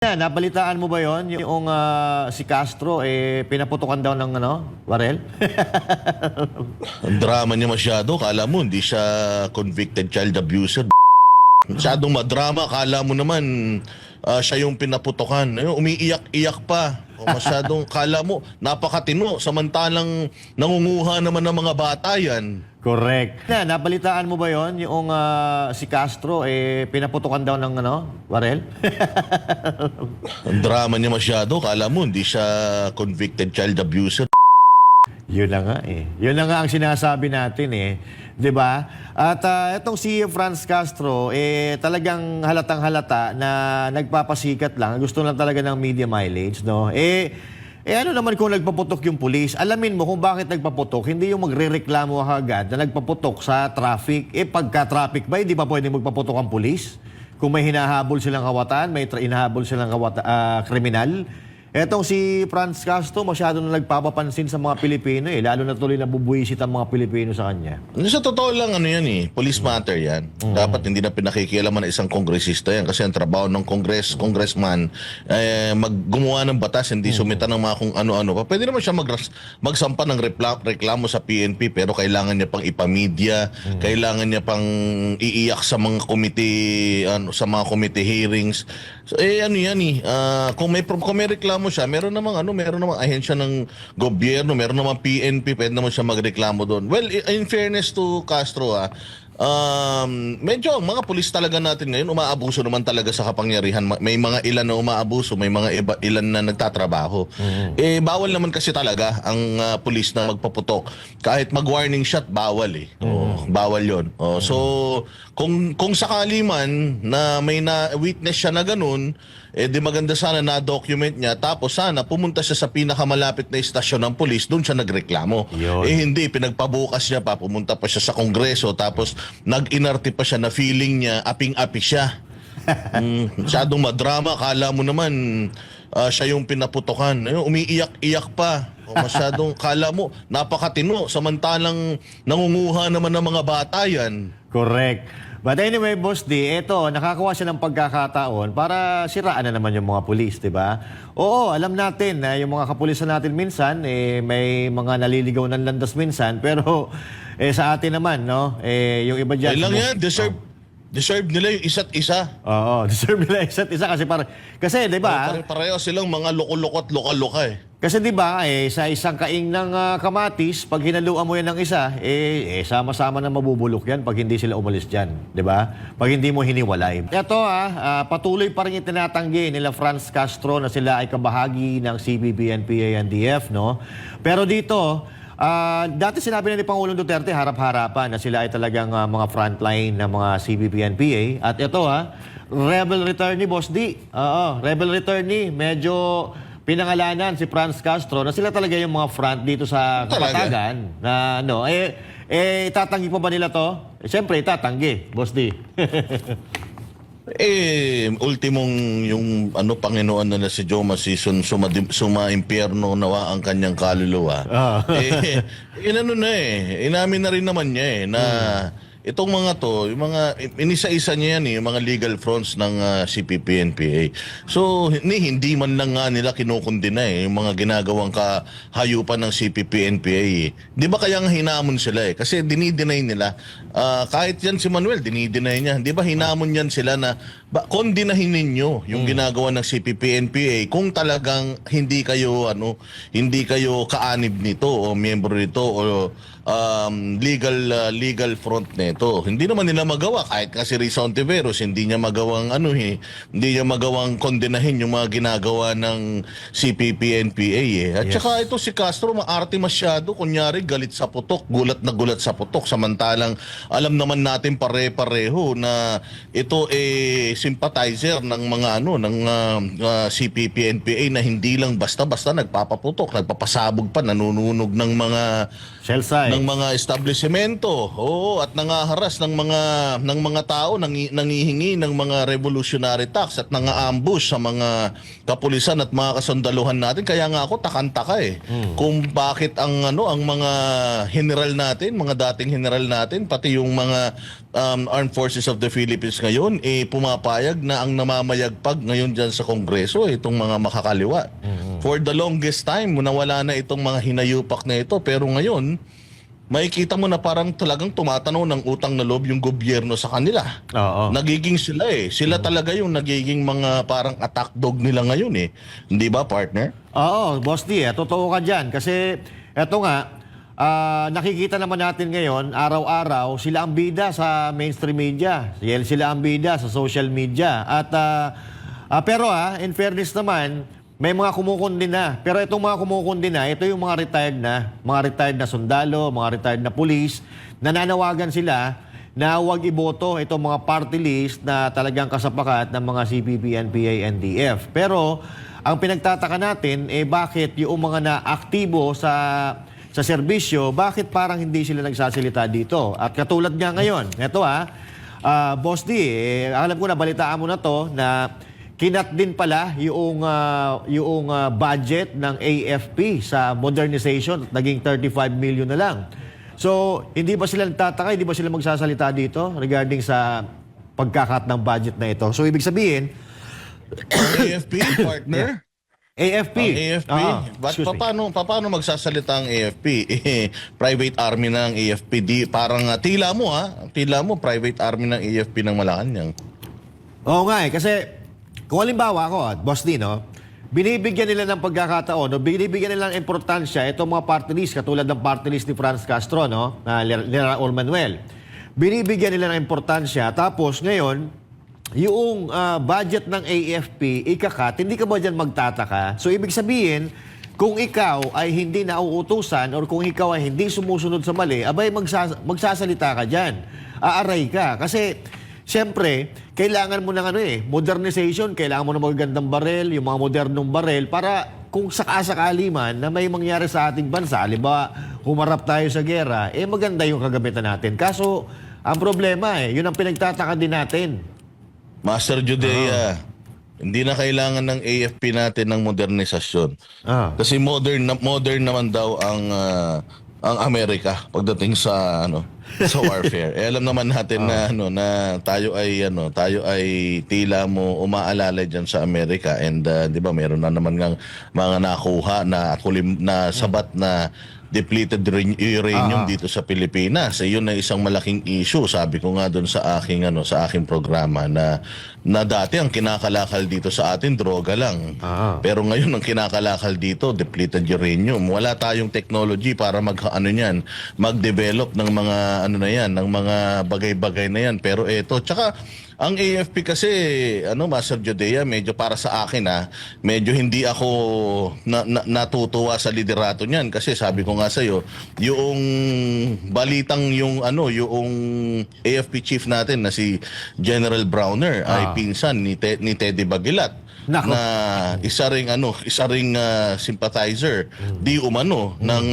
Nabalitaan mo ba yon yung si Castro pinaputukan daw ng barel? Ang drama niya masyado. Kala mo, hindi siya convicted child abuser. Masyadong madrama. Kala mo naman siya yung pinaputukan. Umiiyak-iyak pa. O masyadong kala mo, napakatino. Samantalang nangunguha naman ng mga bata yan. Correct. Nabalitaan mo ba yon yung si Castro pinaputukan daw ng barel? Ang drama niya masyado. Kala mo, hindi siya convicted child abuser. Yun na nga Yun na nga ang sinasabi natin 'Di ba? At itong si Franz Castro talagang halatang-halata na nagpapasikat lang. Gusto lang talaga ng media mileage, no? Ano naman kung nagpaputok yung pulis? Alamin mo kung bakit nagpaputok. Hindi yung magrereklamo agad na nagpaputok sa traffic. Pagka-traffic ba, hindi pa pwede magpaputok ang pulis? Kung may hinahabol silang kawatan, may hinahabol silang kriminal. Etong si Franz Castro, masyado na nagpapapansin sa mga Pilipino lalo na tuloy nabubuwisit ang mga Pilipino sa kanya. Sa totoo lang, yan police matter yan. Dapat hindi na pinakikialaman ng isang kongresista yan kasi ang trabaho ng congressman gumawa ng batas, hindi sumita ng mga kung ano-ano pa. Pwede naman siya magsampa ng reklamo sa PNP pero kailangan niya pang ipamedya, kailangan niya pang iiyak sa mga committee, sa mga committee hearings. So, kung may reklamo siya, meron namang ahensya ng gobyerno, meron namang PNP, pwede naman siya magreklamo doon. Well, in fairness to Castro, medyo ang mga pulis talaga natin ngayon umaabuso naman talaga sa kapangyarihan. May mga ilan na umaabuso, may mga ilan na nagtatrabaho. Bawal naman kasi talaga ang pulis na magpaputok. Kahit mag-warning shot, bawal bawal 'yon. So kung sakali man na may na-witness siya na ganun, di maganda sana na-document niya, tapos sana pumunta siya sa pinakamalapit na istasyon ng pulis, doon siya nagreklamo. Hindi, pinagpabukas niya pa, pumunta pa siya sa Kongreso, tapos nag-inarte pa siya na feeling niya, aping-api siya. Masyadong madrama, kala mo naman siya yung pinaputukan. Umiiyak-iyak pa. Masyadong kala mo, napakatino. Samantalang nangunguha naman ng mga bata yan. Correct. But anyway, Boss D, nakakuha siya ng pagkakataon para siraan na naman yung mga pulis, di ba? Oo, alam natin na yung mga kapulisan natin minsan, may mga naliligaw ng landas minsan, pero sa atin naman, no? Yung iba dyan... Kailang yan, deserve nila yung isa't isa. Oo, deserve nila isa't isa kasi di ba? Pareho silang mga loko-loko at loka-loka Kasi di ba, sa isang kaing ng kamatis, pag hinaluan mo yan ng isa, sama-sama na mabubulok yan pag hindi sila umalis dyan. Di ba? Pag hindi mo hiniwalay. Ito patuloy pa rin itinatanggi nila Franz Castro na sila ay kabahagi ng CBP-NPA-NDF, no? Pero dito, dati sinabi na ni Pangulong Duterte harap-harapan na sila ay talagang mga frontline ng mga CBP-NPA. At ito rebel returnee, Boss D. Rebel returnee, medyo pinangalanan si Franz Castro na sila talaga yung mga front dito sa Kapatagan. Na itatanggi pa ba nila to? Siyempre, itatanggi, Boss D. Ultimong yung Panginoon na si Joma Season suma-impyerno nawa ang kanyang kaluluwa. Inamin na rin naman niya na itong mga to, yung mga inisa-isa niya yan yung mga legal fronts ng CPP-NPA. So hindi man lang nga nila kinukundina yung mga ginagawang kahayupan ng CPP-NPA. Di ba kaya nga hinamon sila kasi dinideny nila. Kahit yan si Manuel, dinideny niya. Di ba hinamon yan sila na kondinahin ninyo yung ginagawa ng CPP-NPA kung talagang hindi kayo kaanib nito o miyembro nito o legal front nito. Hindi naman nila magawa kahit nga si Risa Ontiveros hindi niya magawang hindi niya magawang kondinahin yung mga ginagawa ng CPP-NPA At saka ito si Castro maarte masyado, kunyari galit sa putok, gulat na gulat sa putok, samantalang alam naman natin pare-pareho na ito sympathizer ng mga CPP-NPA na hindi lang basta-basta nagpapaputok, nagpapasabog pa, nanununog ng mga Shell site. ng mga establishmento. At nangaharas ng mga tao, nangihingi ng mga revolutionary tax at nangaambush sa mga kapulisan at mga kasundaluhan natin. Kaya nga ako takantaka kung bakit ang mga general natin, mga dating general natin, pati pati yung mga Armed Forces of the Philippines ngayon, pumapayag na ang namamayagpag ngayon dyan sa Kongreso, itong mga makakaliwa. For the longest time, nawala na itong mga hinayupak na ito. Pero ngayon, makikita mo na parang talagang tumatanaw ng utang na loob yung gobyerno sa kanila. Oo. Nagiging sila Sila talaga yung nagiging mga parang attack dog nila ngayon Hindi ba, partner? Oo, Boss D, totoo ka dyan. Kasi eto nga, nakikita naman natin ngayon, araw-araw, sila ang bida sa mainstream media. Sila ang bida sa social media. At, pero in fairness naman, may mga kumukundi na. Pero itong mga kumukundi na, ito yung mga retired na sundalo, mga retired na pulis, nananawagan sila na huwag iboto itong mga party list na talagang kasapakat ng mga CPP, NPA, NDF. Pero ang pinagtataka natin, bakit yung mga na-aktibo sa serbisyo, bakit parang hindi sila nagsasalita dito? At katulad nga ngayon, ito Boss D, alam ko na, balitaan mo na to, na kinat din pala yung budget ng AFP sa modernization, naging 35 million na lang. So, hindi ba sila nagtataka, hindi ba sila magsasalita dito regarding sa pagkakat ng budget na ito? So, ibig sabihin, AFP, partner? AFP. Ang AFP? Excuse me. Paano magsasalita ang AFP? Private army ng AFP. Parang tila mo, private army ng AFP ng Malacanang. Oo nga kasi kung halimbawa ako, Boss D, binibigyan nila ng pagkakataon, binibigyan nila ng importansya itong mga party list, katulad ng party list ni Franz Castro, na Raul Manuel. Binibigyan nila ng importansya, tapos ngayon, yung budget ng AFP, ikakat, hindi ka ba dyan magtataka? So, ibig sabihin, kung ikaw ay hindi nauutusan or kung ikaw ay hindi sumusunod sa mali, abay magsasalita ka dyan. Aaray ka. Kasi, siyempre, kailangan mo ng modernization, kailangan mo ng magagandang barel, yung mga modernong barel, para kung sakasakali man na may mangyari sa ating bansa, halimbawa, humarap tayo sa gera, maganda yung kagamitan natin. Kaso, ang problema yun ang pinagtataka din natin. Master Judea, hindi na kailangan ng AFP natin ng modernisasyon. Kasi modern naman daw ang Amerika pagdating sa sa warfare. Alam naman natin na na tayo ay tila mo umaalala diyan sa Amerika, and 'di ba meron na naman ng mga nakuha na sabat na depleted uranium dito sa Pilipinas. Yun na isang malaking issue. Sabi ko nga doon sa aking programa na dati ang kinakalakal dito sa atin droga lang. Pero ngayon ang kinakalakal dito depleted uranium. Wala tayong technology para mag-develop ng mga ng mga bagay-bagay na yan. Pero tsaka ang AFP kasi, Master Judea, medyo para sa akin medyo hindi ako natutuwa sa liderato niyan kasi sabi ko nga sa iyo, yung balitang yung AFP chief natin na si General Browner ay pinsan ni Teddy Bagilat. Nako. Na isa ring sympathizer di umano ng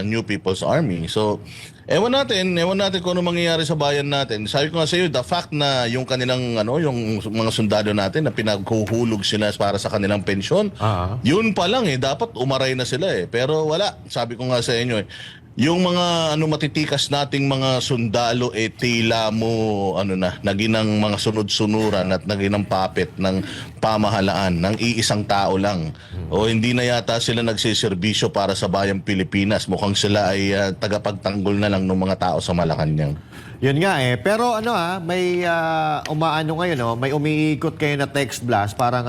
New People's Army. So ewan natin kung ano mangyayari sa bayan natin. Sabi ko nga sa iyo, the fact na yung kanilang yung mga sundalo natin na pinaghuhulog sila para sa kanilang pensyon, yun pa lang dapat umaray na sila Pero wala, sabi ko nga sa inyo yung mga matitikas nating mga sundalo tila mo naginang mga sunod-sunuran at naginang puppet ng pamahalaan ng iisang tao lang. O hindi na yata sila nagsiservisyo para sa bayang Pilipinas. Mukhang sila ay tagapagtanggol na lang ng mga tao sa Malacanang. Yun nga Pero may ngayon may umiikot kayo na text blast, parang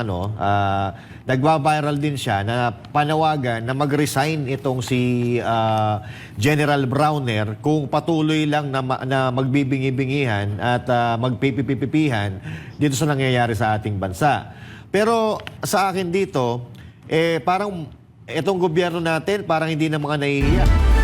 nagwa-viral din siya na panawagan na mag-resign itong si General Browner kung patuloy lang na magbibingi-bingihan at magpipipipihan dito sa nangyayari sa ating bansa. Pero sa akin dito, parang itong gobyerno natin parang hindi na mga nahihiya.